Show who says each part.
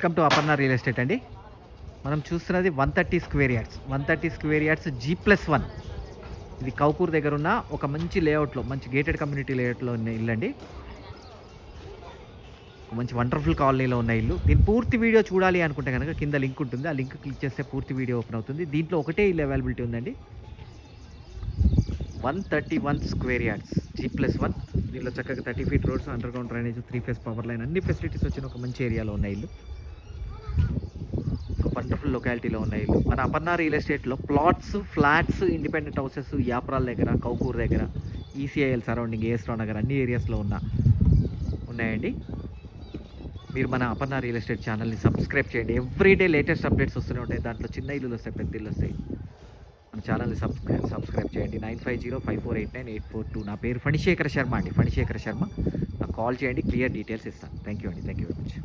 Speaker 1: Welcome to Aparna real estate అండి. మనం చూస్తున్నది 130 square yards, 130 square yards G+1. ఇది కౌకూర్ దగ్గర ఉన్న ఒక మంచి లేఅవుట్లో, మంచి గేటెడ్ కమ్యూనిటీ లేఅవుట్లో ఉన్న ఇల్లు అండి. మంచి వండర్ఫుల్ కాలనీలో ఉన్న ఇల్లు. దీని పూర్తి వీడియో చూడాలి అనుకుంటే కనుక కింద లింక్ ఉంటుంది, ఆ లింక్ క్లిక్ చేస్తే పూర్తి వీడియో ఓపెన్ అవుతుంది. దీంట్లో ఒకటే ఇల్లు అవైలబిలిటీ ఉందండి. 131 స్క్వేర్ యార్డ్స్ G+1. దీనిలో చక్కగా 30 feet roads, under ground drainage, 3 phase power line, అన్ని ఫెసిలిటీస్ వచ్చిన ఒక మంచి ఏరియాలో ఉన్న ఇల్లు, ఒక వండర్ఫుల్ లొకాలిటీలో ఉన్న ఇల్లు. మన అపర్ణ రియల్ ఎస్టేట్లో plots, flats, independent houses Yapral దగ్గర, కౌకూర్ దగ్గర, ఈసీఐఎల్ సరౌండింగ్, ఏఎస్ట్రా నగర్ అన్ని ఏరియాస్లో ఉన్నాయండి. మీరు మన అపర్ణ రియల్ ఎస్టేట్ ఛానల్ని సబ్స్క్రైబ్ చేయండి. ఎవ్రీడే లేటెస్ట్ అప్డేట్స్ వస్తూనే ఉంటాయి. దాంట్లో చిన్న ఇల్లులు వస్తాయి, పెద్ద ఇల్లు వస్తాయి. మన ఛానల్ని సబ్స్క్రైబ్ చేయండి. 9505489842. నా పేరు ఫణిశేఖర శర్మ అండి, ఫణిశేఖర శర్మ. నాకు కాల్ చేయండి, క్లియర్ డీటెయిల్స్ ఇస్తాను. థ్యాంక్ యూ అండి, థ్యాంక్ యూ వెరీ మచ్.